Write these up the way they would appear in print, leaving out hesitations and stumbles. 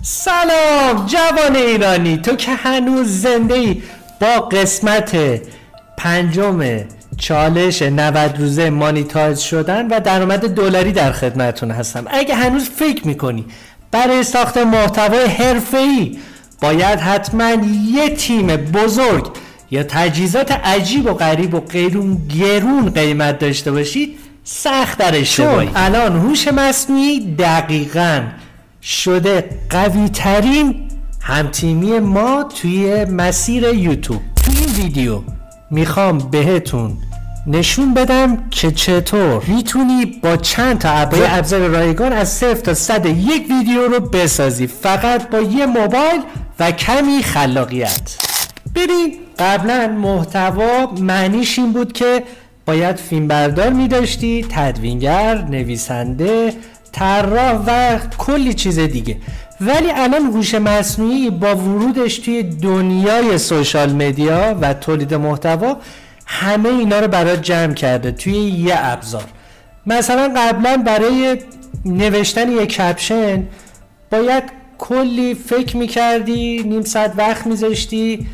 سلام جوان ایرانی، تو که هنوز زنده ای با قسمت 5 چالش 90 روزه مانیتایز شدن و درآمد دلاری در خدمتتون هستم. اگه هنوز فکر میکنی برای ساخت محتوای حرفه‌ای باید حتما یه تیم بزرگ یا تجهیزات عجیب و غریب و گرون قیمت داشته باشید، سخت در اشتباهی. الان هوش مصنوعی دقیقاً شده قوی ترین همتیمی ما توی مسیر یوتیوب. توی این ویدیو میخوام بهتون نشون بدم که چطور میتونی با چند تا ابزار رایگان از 0 تا 100 یک ویدیو رو بسازی فقط با یه موبایل و کمی خلاقیت. ببین، قبلا محتوا معنیش این بود که باید فیلمبردار میداشتی، تدوینگر، نویسنده، طراح و کلی چیز دیگه. ولی الان هوش مصنوعی با ورودش توی دنیای سوشال مدیا و تولید محتوا همه اینا رو برات جمع کرده توی یه ابزار. مثلا قبلا برای نوشتن یک کپشن باید کلی فکر میکردی، نیم ساعت وقت میذاشتی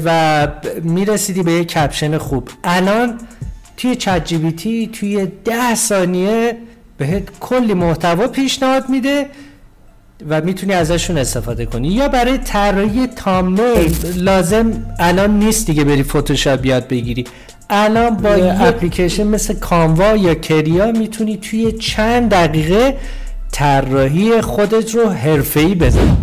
و میرسیدی به یک کپشن خوب. الان توی چت جی پی تی توی 10 ثانیه بهت کلی محتوا پیشنهاد میده و میتونی ازشون استفاده کنی. یا برای طراحی تامنیل لازم الان نیست دیگه بری فتوشاپ یاد بگیری، الان با یه اپلیکیشن مثل کانوا یا کریا میتونی توی چند دقیقه طراحی خودت رو حرفه‌ای بزنی.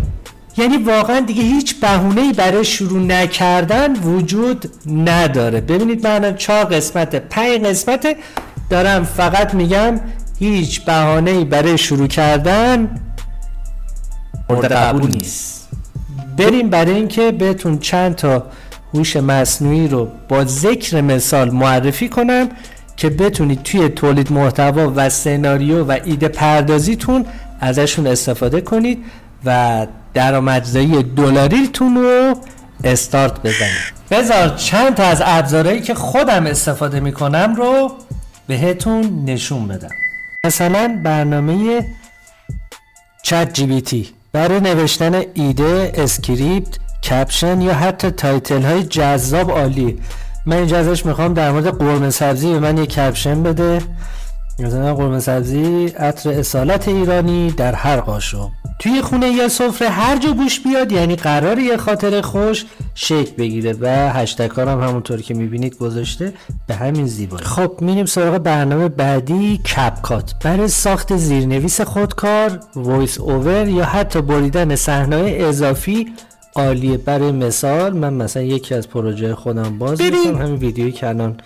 یعنی واقعا دیگه هیچ بهونه‌ای برای شروع نکردن وجود نداره. ببینید من الان 4 قسمت 5 قسمت دارم فقط میگم هیچ بهانه‌ای برای شروع کردن مورد قبول نیست. بریم برای اینکه بهتون چند تا هوش مصنوعی رو با ذکر مثال معرفی کنم که بتونید توی تولید محتوا و سناریو و ایده پردازیتون ازشون استفاده کنید و درآمدزایی دلاریتون رو استارت بزنید. بذار چند تا از ابزارهایی که خودم استفاده میکنم رو بهتون نشون بدم. مثلا برنامه چت جی پی تی برای نوشتن ایده، اسکریپت، کپشن یا حتی تایتل های جذاب عالی. من اینجا ازش میخوام در مورد قرمه سبزی به من یک کپشن بده، مثلا قرمه سبزی عطر اصالت ایرانی در هر قاشق. توی خونه یا سفره هر جا بوش بیاد یعنی قراره یه خاطر خوش شکل بگیره و هشتگ هم همونطور که میبینید گذاشته به همین زیبایی. خب میریم سراغ برنامه بعدی، کپکات برای ساخت زیرنویس خودکار، وایس اوور یا حتی بریدن صحنه‌های اضافی عالیه. برای مثال من مثلا یکی از پروژه خودم باز میکنم، همین ویدیویی که الان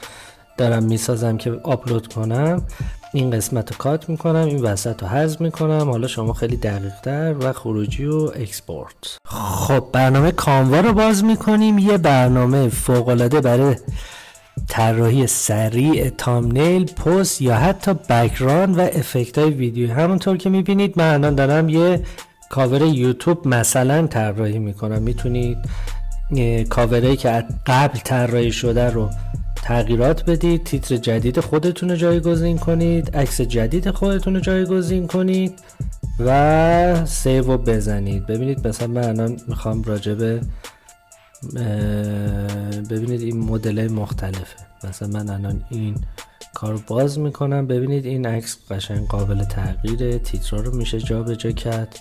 دارم میسازم که آپلود کنم، این قسمت رو کات میکنم، این وسط رو حذف میکنم، حالا شما خیلی دقیق تر و خروجی و اکسپورت. خب برنامه کانوا رو باز میکنیم، یه برنامه فوق العاده برای طراحی سریع تامنیل، پست یا حتی بک‌گراند و افکت های ویدیو. همونطور که میبینید من الان دارم یه کاور یوتیوب مثلا طراحی میکنم. میتونید کاورایی که قبل طراحی شده رو تغییرات بدید، تیتر جدید خودتون رو جایگزین کنید، عکس جدید خودتون رو جایگزین کنید و سیو رو بزنید. ببینید مثلا من الان میخوام راجبه ببینید این مدل مختلفه. مثلا من الان این کار باز میکنم، ببینید این عکس قشنگ قابل تغییره، تیترها رو میشه جا به جا کرد،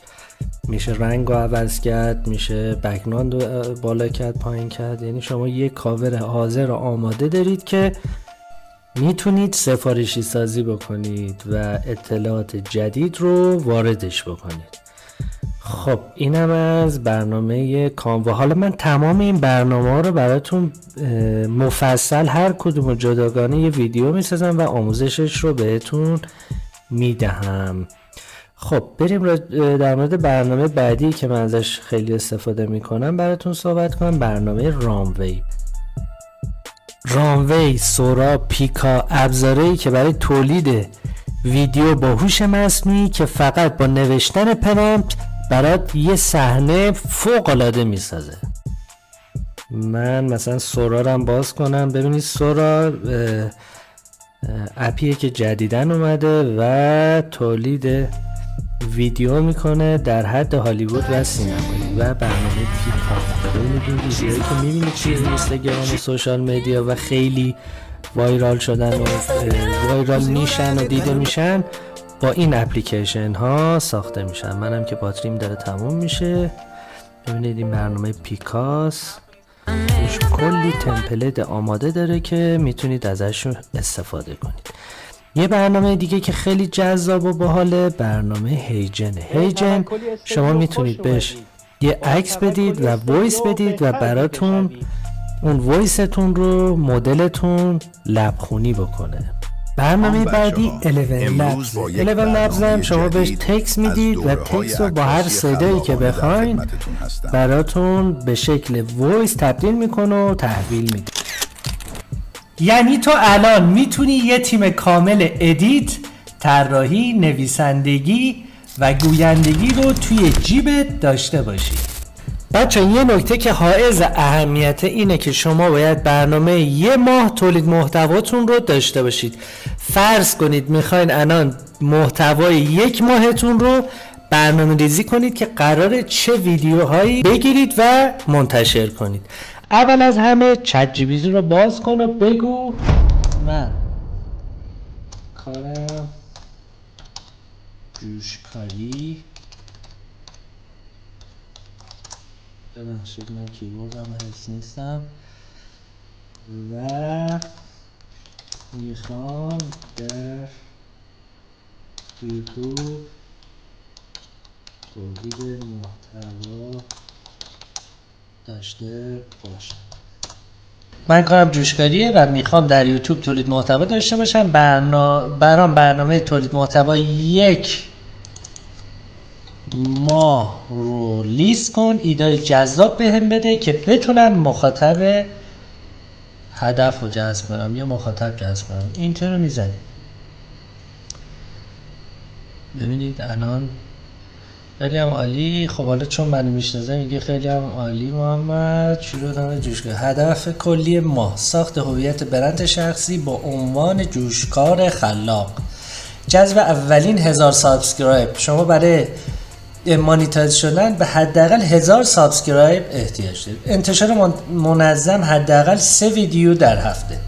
میشه رنگ رو عوض کرد، میشه بک‌گراند رو بالا کرد پایین کرد. یعنی شما یک کاور حاضر و آماده دارید که میتونید سفارشی سازی بکنید و اطلاعات جدید رو واردش بکنید. خب اینم از برنامه کانوا. حالا من تمام این برنامه ها رو براتون مفصل هر کدوم جداگانه یه ویدیو میسازم و آموزشش رو بهتون میدهم. خب بریم در مورد برنامه بعدی که من ازش خیلی استفاده میکنم براتون صحبت کنم. برنامه رانوی، سورا، پیکا ابزارهایی که برای تولید ویدیو با هوش مصنوعی که فقط با نوشتن پرامپت برات یه صحنه فوق العاده میسازه. من مثلا سورا رو باز کنم، ببینید سورا اپیه که جدیدن اومده و تولید ویدیو میکنه در حد هالیوود و سینمایی و برنامه پیکاپ. ببینید این ویدیوهایی که میبینید توی اینستاگرام و سوشال مدیا و خیلی وایرال شدن و وایرال میشن و دیده میشن با این اپلیکیشن ها ساخته میشن. منم که باتریم داره تموم میشه. ببینید این برنامه پیکاس توش کلی تمپلیت آماده داره که میتونید ازشون استفاده کنید. یه برنامه دیگه که خیلی جذاب و باحاله برنامه هیجنه. هیجن شما میتونید بهش یه عکس بدید و وایس بدید و براتون اون وایستون رو مدلتون لبخونی بکنه. برنامه بعدی 11 لبز هم شما بهش تکس میدید و تکس رو با هر صدایی که بخواین براتون به شکل وایس تبدیل میکنه و تحویل میده. یعنی تو الان میتونی یه تیم کامل ادیت، طراحی، نویسندگی و گویندگی رو توی جیبت داشته باشی. بچه یه نکته که حائز اهمیت اینه که شما باید برنامه یه ماه تولید محتواتون رو داشته باشید. فرض کنید میخواین الان محتوای یک ماهتون رو برنامه ریزی کنید که قراره چه ویدیوهایی بگیرید و منتشر کنید. اول از همه چت جی پی تی رو باز کن و بگو من کارم جوشکاری، ببخشید من کیبوردم حس نیستم و میخوام در یوتیوب تولید محتوا داشته باشم. من کارم جوشکاریه و میخوام در یوتیوب تولید محتوا داشته باشم. برام برنامه تولید محتوا یک ماه رو لیست کن، ایدای جذاب بهم بده که بتونم مخاطب هدف رو جذب کنم یا مخاطب جذب کنم. اینتر رو میزنید. ببینید الان خیلی هم عالی. خب حالا چون منو میشناسه میگه خیلی هم عالی محمد. شروع دادن جوشکار. هدف کلی ماه ساخت هویت برند شخصی با عنوان جوشکار خلاق، جذب اولین 1000 سابسکرایب. شما برای مانیتایز شدن به حداقل 1000 سابسکرایب احتیاج دارید. انتشار منظم حداقل 3 ویدیو در هفته.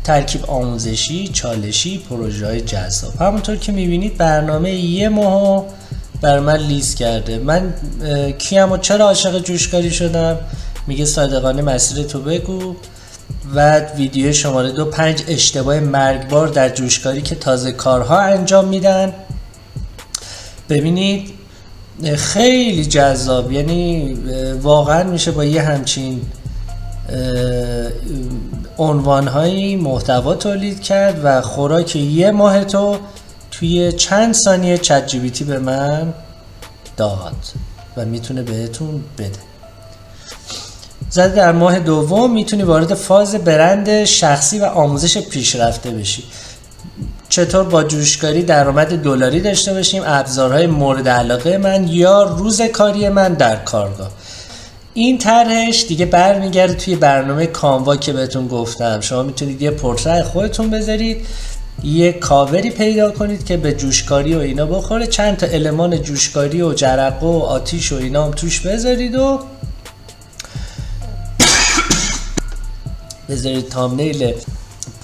ترکیب آموزشی، چالشی، پروژه‌های جذاب. همونطور که می‌بینید برنامه یه ماه بر من لیست کرده. من کیم و چرا عاشق جوشکاری شدم؟ میگه صادقانه مسیر تو بگو و ویدیو شماره 2 5 اشتباه مرگبار در جوشکاری که تازه کارها انجام میدن. ببینید خیلی جذاب، یعنی واقعا میشه با یه همچین عنوانهایی محتوا تولید کرد و خوراک یه ماه تو توی چند ثانیه چت جی پی تی به من داد و میتونه بهتون بده. زده در ماه دوم میتونی وارد فاز برند شخصی و آموزش پیشرفته بشی. چطور با جوشکاری درآمد دلاری داشته باشیم، ابزارهای مورد علاقه من یا روز کاری من در کارگاه. این طرحش دیگه برمیگرده توی برنامه کانوا که بهتون گفتم. شما میتونید یه پورتره خودتون بذارید، یه کاوری پیدا کنید که به جوشکاری و اینا بخوره، چند تا المان جوشکاری و جرقه و آتیش و اینا هم توش بذارید و بذارید تامنیل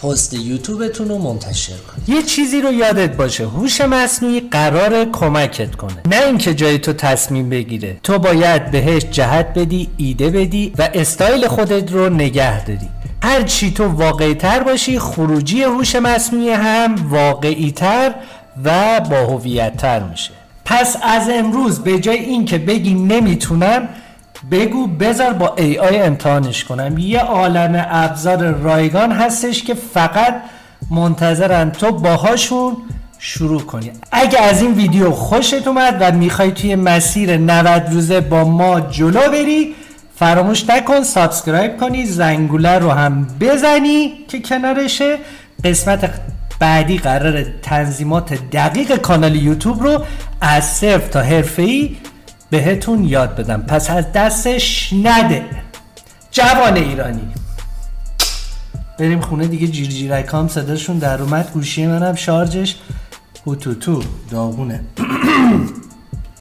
پست یوتیوبتون رو منتشر کنید. یه چیزی رو یادت باشه، هوش مصنوعی قراره کمکت کنه، نه اینکه جای تو تصمیم بگیره. تو باید بهش جهت بدی، ایده بدی و استایل خودت رو نگه داری. هر چی تو واقعی تر باشی، خروجی هوش مصنوعی هم واقعی تر و با هویت تر میشه. پس از امروز به جای اینکه بگی نمیتونم، بگو بذار با AI امتحانش کنم. یه عالم ابزار رایگان هستش که فقط منتظرن تو باهاشون شروع کنی. اگه از این ویدیو خوشت اومد و میخوای توی مسیر 90 روزه با ما جلو بری، فراموش نکن سابسکرایب کنی، زنگوله رو هم بزنی که کنارشه. قسمت بعدی قراره تنظیمات دقیق کانال یوتیوب رو از صفر تا حرفه‌ای بهتون یاد بدم. پس از دستش نده جوان ایرانی. بریم خونه دیگه. جیرجیرکام صداشون در اومد. گوشی منم شارژش هوتوتو داغونه.